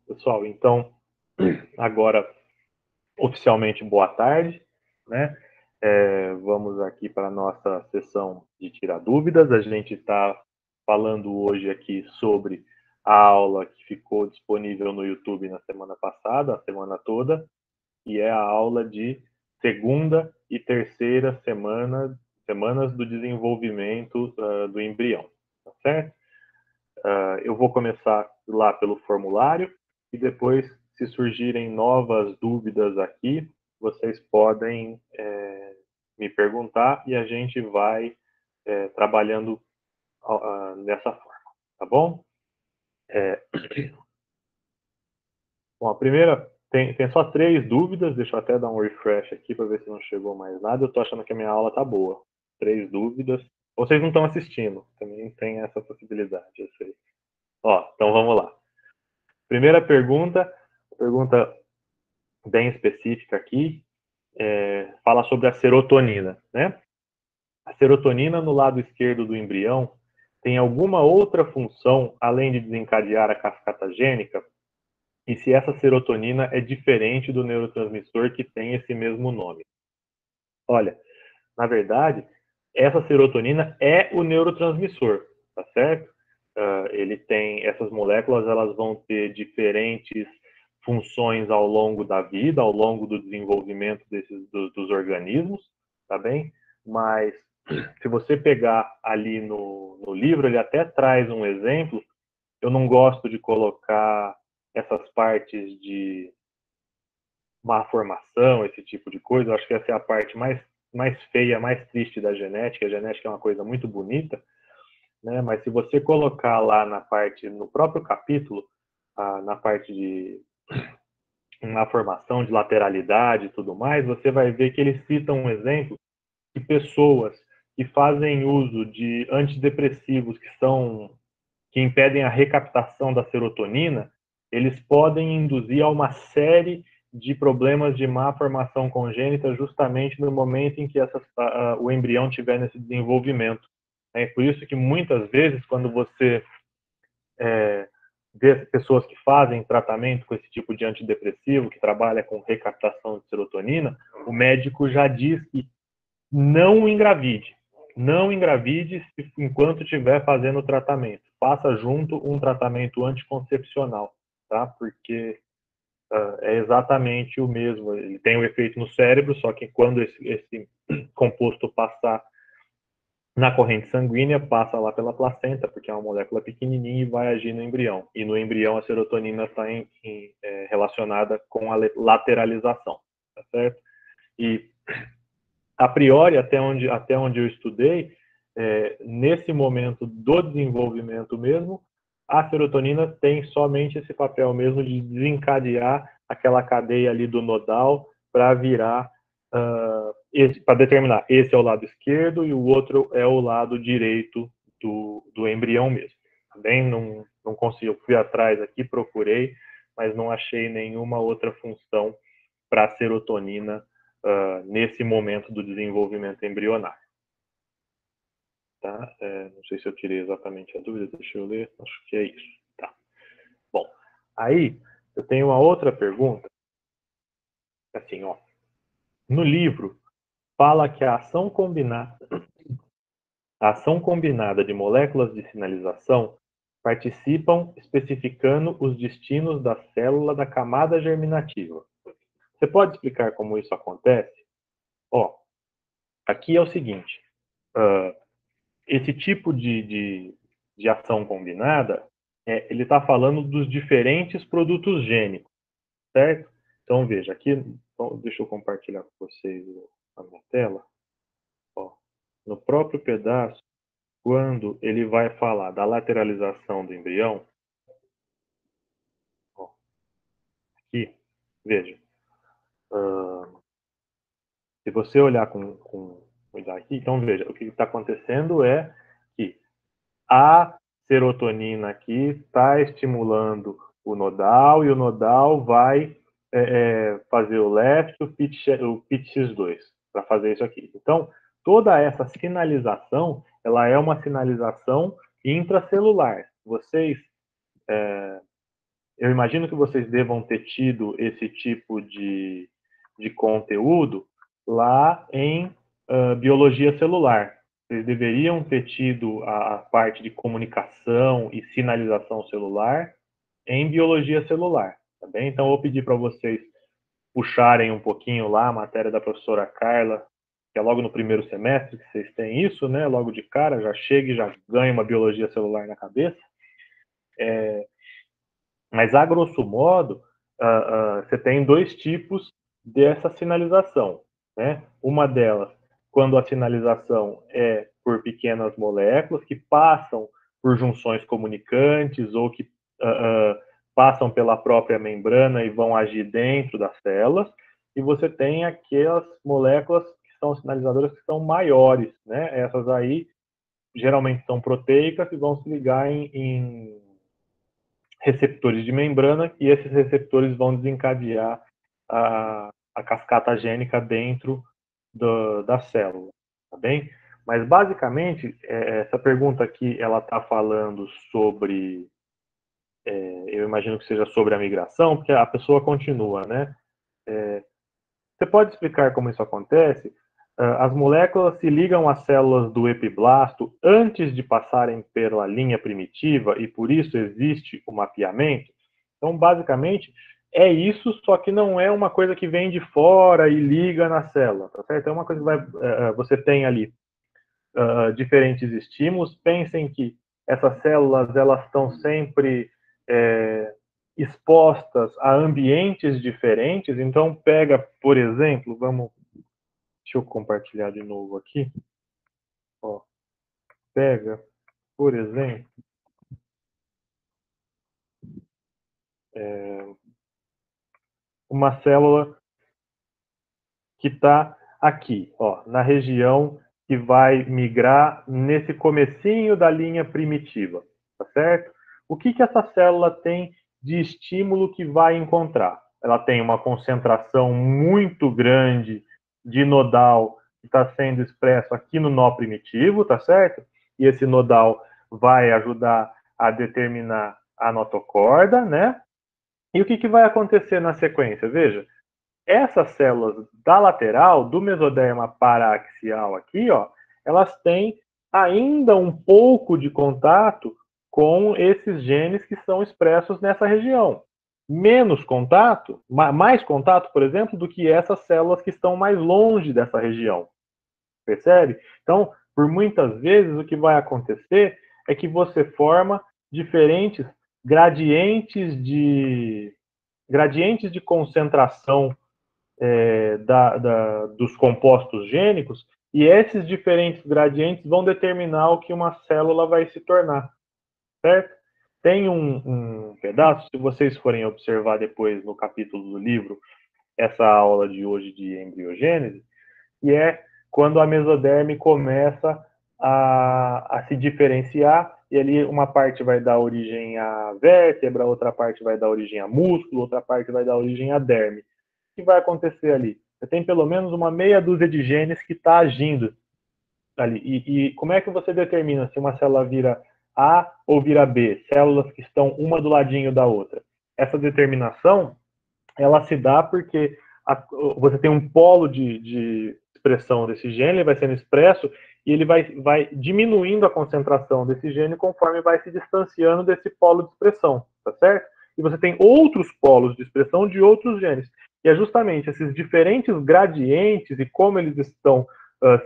Pessoal, então, agora, oficialmente, boa tarde, né? Vamos aqui para a nossa sessão de tirar dúvidas. A gente está falando hoje aqui sobre a aula que ficou disponível no YouTube na semana passada, a semana toda, e é a aula de segunda e terceira semanas do desenvolvimento do embrião, tá certo? Eu vou começar lá pelo formulário e depois, se surgirem novas dúvidas aqui, vocês podem me perguntar e a gente vai trabalhando dessa forma, tá bom? Bom, a primeira tem só 3 dúvidas, deixa eu até dar um refresh aqui para ver se não chegou mais nada. Eu tô achando que a minha aula tá boa. 3 dúvidas. Vocês não estão assistindo, também tem essa possibilidade, eu sei. Ó, então vamos lá. Primeira pergunta bem específica aqui, fala sobre a serotonina, né? A serotonina no lado esquerdo do embrião tem alguma outra função além de desencadear a cascata gênica? E se essa serotonina é diferente do neurotransmissor que tem esse mesmo nome? Olha, na verdade, essa serotonina é o neurotransmissor, tá certo? Ele tem essas moléculas, elas vão ter diferentes funções ao longo da vida, ao longo do desenvolvimento dos organismos, tá bem? Mas se você pegar ali no livro, ele até traz um exemplo. Eu não gosto de colocar essas partes de má formação, esse tipo de coisa. Eu acho que essa é a parte mais feia, mais triste da genética. A genética é uma coisa muito bonita, né? Mas se você colocar lá no próprio capítulo, na parte de má formação, de lateralidade e tudo mais, você vai ver que eles citam um exemplo de pessoas que fazem uso de antidepressivos que impedem a recaptação da serotonina. Eles podem induzir a uma série de problemas de má formação congênita justamente no momento em que o embrião estiver nesse desenvolvimento. É por isso que muitas vezes, quando você vê pessoas que fazem tratamento com esse tipo de antidepressivo, que trabalha com recaptação de serotonina, o médico já diz que não engravide. Não engravide enquanto estiver fazendo o tratamento. Faça junto um tratamento anticoncepcional, tá? Porque é exatamente o mesmo. Ele tem um efeito no cérebro, só que quando esse composto passar na corrente sanguínea, passa lá pela placenta, porque é uma molécula pequenininha e vai agir no embrião. E no embrião a serotonina está relacionada com a lateralização, tá certo? E a priori, até onde eu estudei, nesse momento do desenvolvimento mesmo, a serotonina tem somente esse papel mesmo de desencadear aquela cadeia ali do nodal para virar, para determinar, esse é o lado esquerdo e o outro é o lado direito do embrião mesmo. Também não consigo, eu fui atrás aqui, procurei, mas não achei nenhuma outra função para a serotonina nesse momento do desenvolvimento embrionário. Tá? Não sei se eu tirei exatamente a dúvida, deixa eu ler, acho que é isso. Tá. Bom, aí eu tenho uma outra pergunta, assim, ó, no livro fala que a ação combinada de moléculas de sinalização participam especificando os destinos da célula da camada germinativa. Você pode explicar como isso acontece? Ó, aqui é o seguinte, esse tipo de ação combinada, ele está falando dos diferentes produtos gênicos, certo? Então, veja, aqui, então, deixa eu compartilhar com vocês a minha tela. Ó, no próprio pedaço, quando ele vai falar da lateralização do embrião, ó, aqui, veja, se você olhar com cuidado aqui, então veja, o que está acontecendo é que a serotonina aqui está estimulando o nodal e o nodal vai fazer o left, o PITX2, para fazer isso aqui. Então, toda essa sinalização, ela é uma sinalização intracelular. Vocês Eu imagino que vocês devam ter tido esse tipo de conteúdo lá em biologia celular. Vocês deveriam ter tido a parte de comunicação e sinalização celular em biologia celular, tá bem? Então, eu vou pedir para vocês puxarem um pouquinho lá a matéria da professora Carla, que é logo no primeiro semestre que vocês têm isso, né? Logo de cara, já chega e já ganha uma biologia celular na cabeça. Mas, a grosso modo, você tem dois tipos dessa sinalização, né? Uma delas, quando a sinalização é por pequenas moléculas que passam por junções comunicantes ou que passam pela própria membrana e vão agir dentro das células, e você tem aquelas moléculas que são sinalizadoras que são maiores, né? Essas aí geralmente são proteicas e vão se ligar em receptores de membrana, e esses receptores vão desencadear a cascata gênica dentro da célula, tá bem? Mas, basicamente, essa pergunta aqui, ela está falando sobre, eu imagino que seja sobre a migração, porque a pessoa continua, né? Você pode explicar como isso acontece? As moléculas se ligam às células do epiblasto antes de passarem pela linha primitiva e por isso existe o mapeamento? Então, basicamente, é isso, só que não é uma coisa que vem de fora e liga na célula, tá certo? É uma coisa que você tem ali diferentes estímulos. Pensem que essas células, elas estão sempre expostas a ambientes diferentes. Então, pega, por exemplo, deixa eu compartilhar de novo aqui. Ó, pega, por exemplo, uma célula que está aqui, ó, na região que vai migrar nesse comecinho da linha primitiva, tá certo? O que essa célula tem de estímulo que vai encontrar? Ela tem uma concentração muito grande de nodal que está sendo expresso aqui no nó primitivo, tá certo? E esse nodal vai ajudar a determinar a notocorda, né? E o que vai acontecer na sequência? Veja, essas células da lateral, do mesoderma paraaxial aqui, ó, elas têm ainda um pouco de contato com esses genes que são expressos nessa região. Menos contato, mais contato, por exemplo, do que essas células que estão mais longe dessa região. Percebe? Então, por muitas vezes, o que vai acontecer é que você forma diferentes gradientes de concentração dos compostos gênicos, e esses diferentes gradientes vão determinar o que uma célula vai se tornar, certo? Tem um pedaço, se vocês forem observar depois no capítulo do livro, essa aula de hoje de embriogênese, que é quando a mesoderme começa a se diferenciar, e ali uma parte vai dar origem à vértebra, outra parte vai dar origem a músculo, outra parte vai dar origem à derme. O que vai acontecer ali? Você tem pelo menos uma meia dúzia de genes que está agindo ali. E como é que você determina se uma célula vira A ou vira B? Células que estão uma do ladinho da outra. Essa determinação, ela se dá porque você tem um polo de expressão desse gene, ele vai sendo expresso, e ele vai diminuindo a concentração desse gene conforme vai se distanciando desse polo de expressão, tá certo? E você tem outros polos de expressão de outros genes. E é justamente esses diferentes gradientes e como eles estão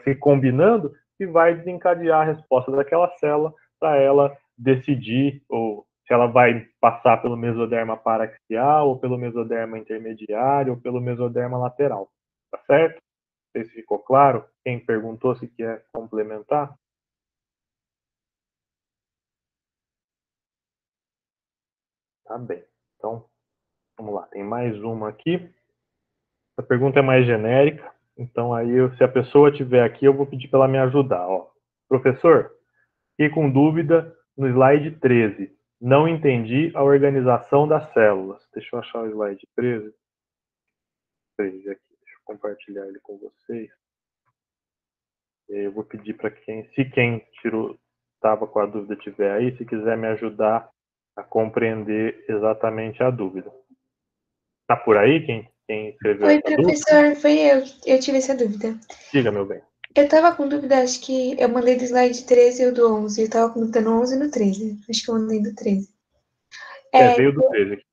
se combinando que vai desencadear a resposta daquela célula para ela decidir ou se ela vai passar pelo mesoderma paraxial, ou pelo mesoderma intermediário, ou pelo mesoderma lateral. Tá certo? Não sei se ficou claro. Quem perguntou se quer complementar? Tá bem. Então, vamos lá. Tem mais uma aqui. Essa pergunta é mais genérica. Então, aí, se a pessoa estiver aqui, eu vou pedir para ela me ajudar. Ó. Professor, fiquei com dúvida no slide 13. Não entendi a organização das células. Deixa eu achar o slide 13. 13 aqui. Deixa eu compartilhar ele com vocês. Eu vou pedir para quem tirou, estava com a dúvida tiver aí, se quiser me ajudar a compreender exatamente a dúvida. Tá por aí quem escreveu Oi, essa dúvida? professor, foi eu tive essa dúvida. Diga, meu bem. Eu tava com dúvida, acho que eu mandei do slide 13 e o do 11. Eu tava com dúvida no 11 e no 13. Acho que eu mandei do 13. Veio do 13 aqui.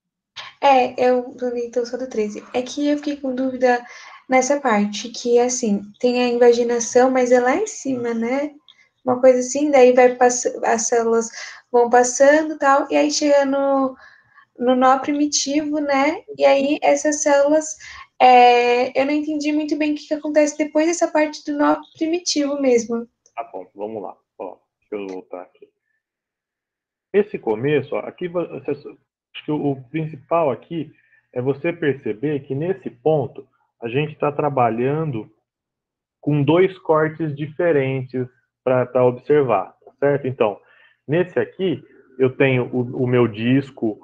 Eu mandei então só do 13. É que eu fiquei com dúvida nessa parte, que assim, tem a invaginação, mas é lá em cima, né? Uma coisa assim, daí vai passando, as células vão passando e tal, e aí chega no nó primitivo, né? E aí essas células, eu não entendi muito bem o que acontece depois dessa parte do nó primitivo mesmo. Tá bom, vamos lá. Ó, deixa eu voltar aqui. Esse começo, ó, aqui, acho que o principal aqui é você perceber que nesse ponto a gente está trabalhando com dois cortes diferentes para observar, tá certo? Então, nesse aqui, eu tenho o meu disco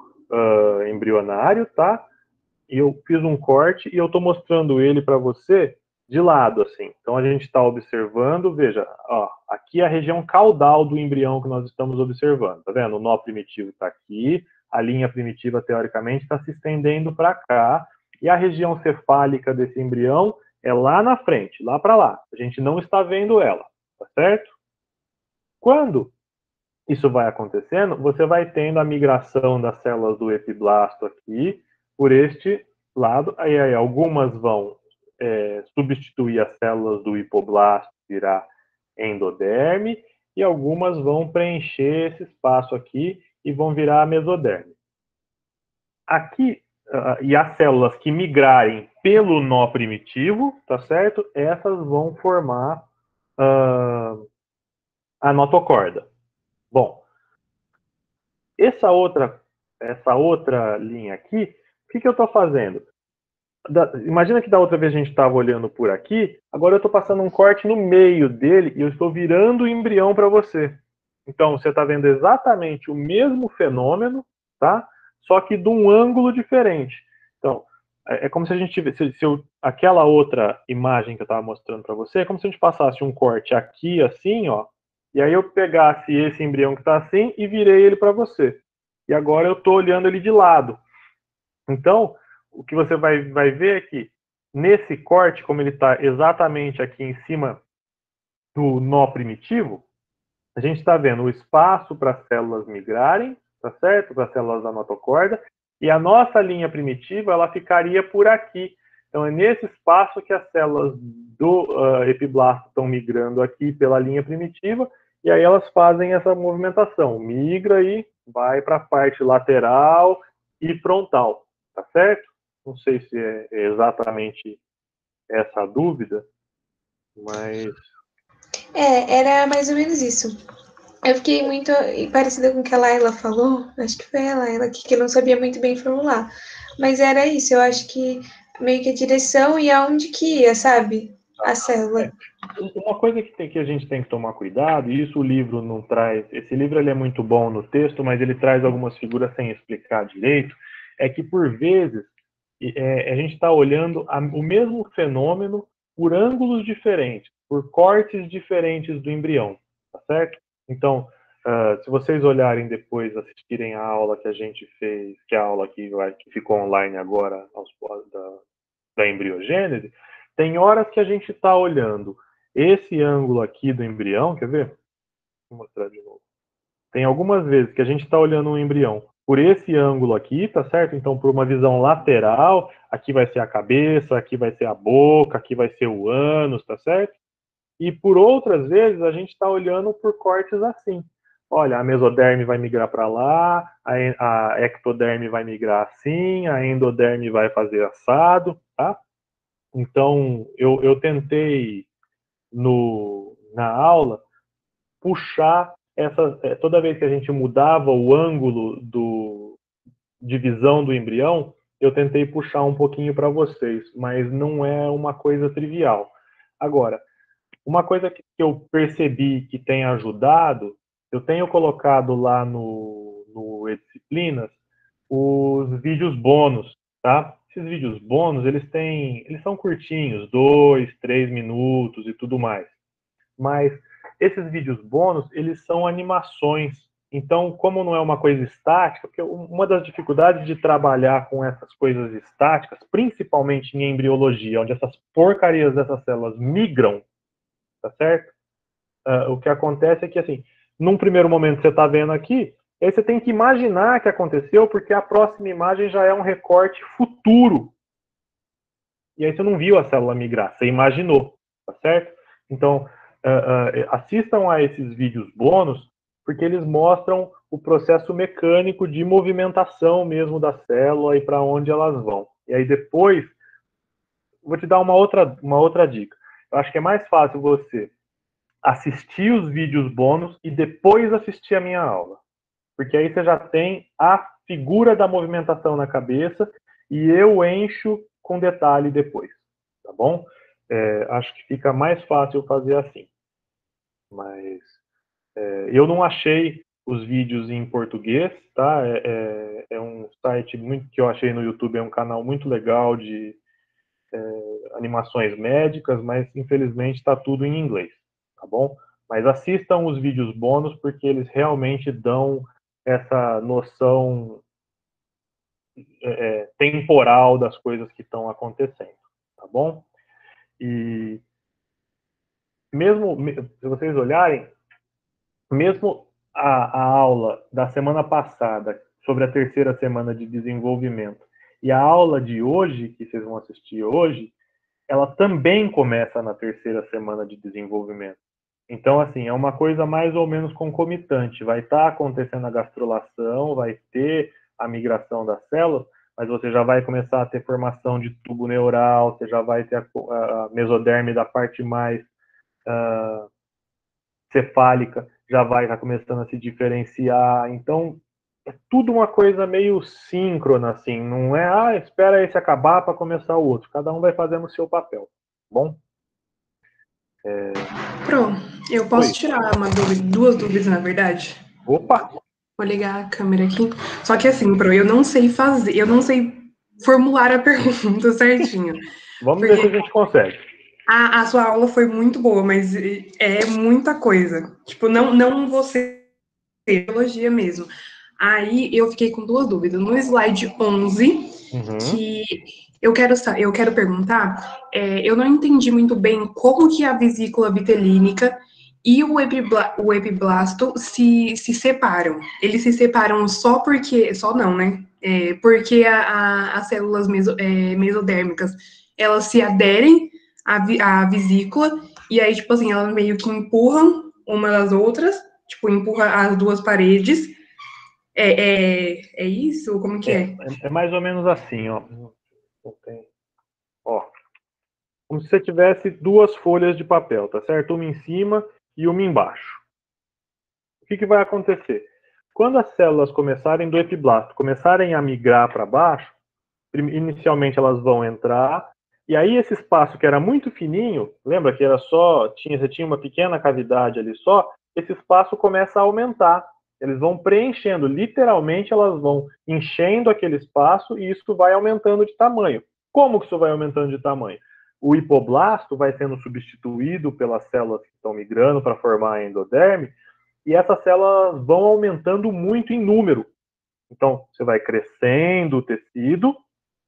embrionário, tá? E eu fiz um corte e eu estou mostrando ele para você de lado, assim. Então, a gente está observando, veja, ó, aqui é a região caudal do embrião que nós estamos observando, tá vendo? O nó primitivo está aqui, a linha primitiva, teoricamente, está se estendendo para cá, e a região cefálica desse embrião é lá na frente, lá para lá. A gente não está vendo ela, tá certo? Quando isso vai acontecendo, você vai tendo a migração das células do epiblasto aqui por este lado. Aí algumas vão substituir as células do hipoblasto, virar endoderme, e algumas vão preencher esse espaço aqui e vão virar mesoderme. Aqui, e as células que migrarem pelo nó primitivo, tá certo? Essas vão formar a notocorda. Bom, essa outra linha aqui, o que eu estou fazendo? Imagina que da outra vez a gente estava olhando por aqui, agora eu estou passando um corte no meio dele e eu estou virando o embrião para você. Então, você está vendo exatamente o mesmo fenômeno, tá? Só que de um ângulo diferente. Então, é como se a gente tivesse, aquela outra imagem que eu estava mostrando para você, é como se a gente passasse um corte aqui, assim, ó, e aí eu pegasse esse embrião que está assim e virei ele para você. E agora eu estou olhando ele de lado. Então, o que você vai ver é que nesse corte, como ele está exatamente aqui em cima do nó primitivo, a gente está vendo o espaço para as células migrarem, tá certo? Para as células da notocorda, e a nossa linha primitiva ela ficaria por aqui. Então é nesse espaço que as células do epiblasto estão migrando aqui pela linha primitiva, e aí elas fazem essa movimentação, migra e vai para a parte lateral e frontal, tá certo? Não sei se é exatamente essa a dúvida, mas Era mais ou menos isso. Eu fiquei muito parecida com o que a Laila falou, acho que foi a Laila que não sabia muito bem formular. Mas era isso, eu acho que meio que a direção e aonde que ia, sabe? A célula. uma coisa que a gente tem que tomar cuidado, e isso o livro não traz, esse livro ele é muito bom no texto, mas ele traz algumas figuras sem explicar direito, é que por vezes a gente está olhando o mesmo fenômeno por ângulos diferentes, por cortes diferentes do embrião, tá certo? Então, se vocês olharem depois, assistirem a aula que a gente fez, que é a aula que ficou online agora, da embriogênese, tem horas que a gente está olhando esse ângulo aqui do embrião, quer ver? Vou mostrar de novo. Tem algumas vezes que a gente está olhando um embrião por esse ângulo aqui, tá certo? Então, por uma visão lateral, aqui vai ser a cabeça, aqui vai ser a boca, aqui vai ser o ânus, tá certo? E por outras vezes a gente está olhando por cortes assim. Olha, a mesoderme vai migrar para lá, a ectoderme vai migrar assim, a endoderme vai fazer assado, tá? Então, eu tentei na aula puxar toda vez que a gente mudava o ângulo de visão do embrião, eu tentei puxar um pouquinho para vocês, mas não é uma coisa trivial. Agora, uma coisa que eu percebi que tem ajudado, eu tenho colocado lá no E-Disciplinas os vídeos bônus, tá? Esses vídeos bônus, eles são curtinhos, 2, 3 minutos e tudo mais. Mas esses vídeos bônus, eles são animações. Então, como não é uma coisa estática, porque uma das dificuldades de trabalhar com essas coisas estáticas, principalmente em embriologia, onde essas porcarias dessas células migram, tá certo? O que acontece é que, assim, num primeiro momento você está vendo aqui, aí você tem que imaginar que aconteceu, porque a próxima imagem já é um recorte futuro. E aí você não viu a célula migrar, você imaginou, tá certo? Então, assistam a esses vídeos bônus, porque eles mostram o processo mecânico de movimentação mesmo da célula e para onde elas vão. E aí depois, vou te dar uma outra dica. Eu acho que é mais fácil você assistir os vídeos bônus e depois assistir a minha aula. Porque aí você já tem a figura da movimentação na cabeça e eu encho com detalhe depois, tá bom? Acho que fica mais fácil fazer assim. Mas eu não achei os vídeos em português, tá? É um site muito que eu achei no YouTube, é um canal muito legal de animações médicas, mas infelizmente está tudo em inglês, tá bom? Mas assistam os vídeos bônus porque eles realmente dão essa noção temporal das coisas que estão acontecendo, tá bom? E mesmo se vocês olharem, mesmo a aula da semana passada sobre a terceira semana de desenvolvimento e a aula de hoje, que vocês vão assistir hoje, ela também começa na terceira semana de desenvolvimento. Então, assim, é uma coisa mais ou menos concomitante. Vai estar acontecendo a gastrulação, vai ter a migração das células, mas você já vai começar a ter formação de tubo neural, você já vai ter a mesoderme da parte mais cefálica, já vai estar começando a se diferenciar. Então, é tudo uma coisa meio síncrona, assim. Não é, espera esse acabar para começar o outro. Cada um vai fazendo o seu papel, tá bom? Pronto, eu posso Oi. tirar uma dúvida, duas dúvidas, na verdade. Opa! Vou ligar a câmera aqui. Só que assim, Pro, eu não sei fazer, eu não sei formular a pergunta certinho. Vamos ver se Porque a gente consegue. a sua aula foi muito boa, mas é muita coisa. Tipo, não você, biologia mesmo. Aí eu fiquei com duas dúvidas. No slide 11, que eu quero perguntar, eu não entendi muito bem como que a vesícula vitelínica e o epiblasto se separam. Eles se separam só porque, só não, né? Porque as células mesodérmicas, elas se aderem à vesícula, e aí, tipo assim, elas meio que empurram uma das outras, tipo, empurra as duas paredes. É isso? Como que é? É mais ou menos assim, ó. Ó, como se você tivesse duas folhas de papel, tá certo? Uma em cima e uma embaixo. O que vai acontecer? Quando as células começarem do epiblasto, começarem a migrar para baixo, inicialmente elas vão entrar, e aí esse espaço que era muito fininho, lembra que era você tinha uma pequena cavidade ali só, esse espaço começa a aumentar. Eles vão preenchendo, literalmente elas vão enchendo aquele espaço e isso vai aumentando de tamanho. Como que isso vai aumentando de tamanho? O hipoblasto vai sendo substituído pelas células que estão migrando para formar a endoderme, e essas células vão aumentando muito em número. Então, você vai crescendo o tecido,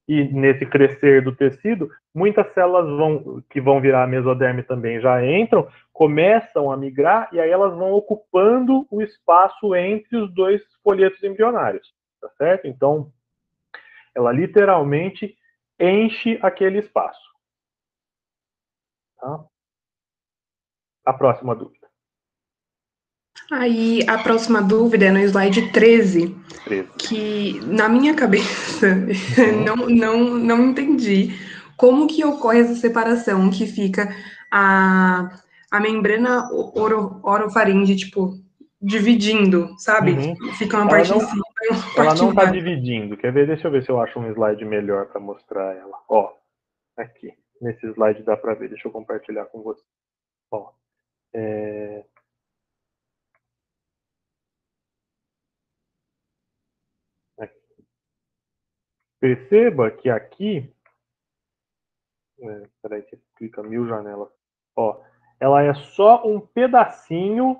e nesse crescer do tecido, muitas células que vão virar mesoderme também já entram, começam a migrar, e aí elas vão ocupando o espaço entre os dois folhetos embrionários, tá certo? Então, ela literalmente enche aquele espaço. Tá? A próxima dúvida. Aí a próxima dúvida é no slide 13, 13. que na minha cabeça não entendi como que ocorre essa separação, que fica a membrana orofaringe, tipo, dividindo, sabe? Fica uma parte em cima e uma Ela parte não está embaixo. dividindo. Quer ver? Deixa eu ver se eu acho um slide melhor para mostrar ela. Ó, aqui. Nesse slide dá para ver. Deixa eu compartilhar com você. Ó, aqui. Perceba que aqui, peraí que clica 1000 janelas. Ó, ela é só um pedacinho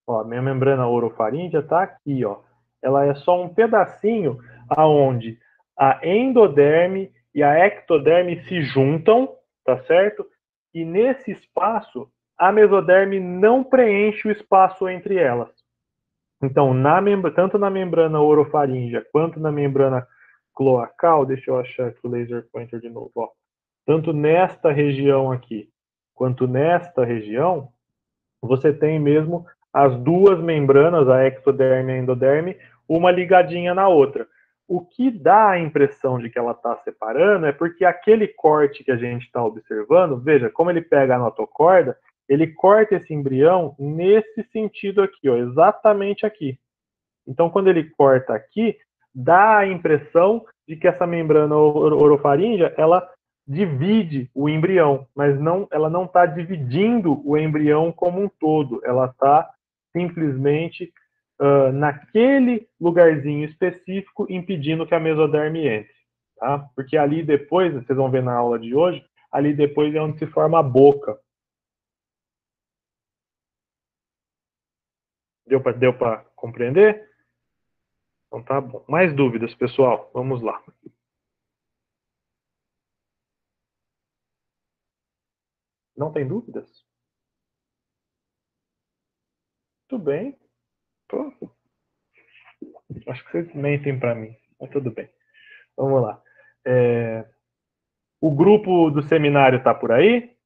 Ó, minha membrana orofaríngea está aqui, ó. Ela é só um pedacinho aonde a endoderme e a ectoderme se juntam, tá certo? E nesse espaço, a mesoderme não preenche o espaço entre elas. Então, tanto na membrana orofaríngea quanto na membrana cloacal, deixa eu achar aqui o laser pointer de novo, ó. Tanto nesta região aqui, quanto nesta região, você tem mesmo as duas membranas, a ectoderme e a endoderme, uma ligadinha na outra. O que dá a impressão de que ela está separando é porque aquele corte que a gente está observando, veja, como ele pega a notocorda, ele corta esse embrião nesse sentido aqui, ó, exatamente aqui. Então, quando ele corta aqui, dá a impressão de que essa membrana orofaríngea, ela divide o embrião, mas não, ela não está dividindo o embrião como um todo, ela está simplesmente naquele lugarzinho específico impedindo que a mesoderme entre, tá? Porque ali depois, vocês vão ver na aula de hoje, ali depois é onde se forma a boca. Deu para compreender? Então tá bom. Mais dúvidas, pessoal? Vamos lá. Não tem dúvidas? Tudo bem. Pô, acho que vocês mentem para mim, mas tudo bem. Vamos lá. O grupo do seminário está por aí?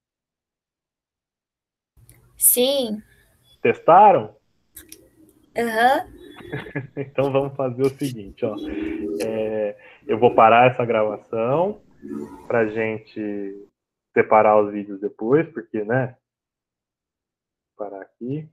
Sim. Testaram? Aham. Então vamos fazer o seguinte, ó. Eu vou parar essa gravação para gente separar os vídeos depois, porque, né? Vou parar aqui.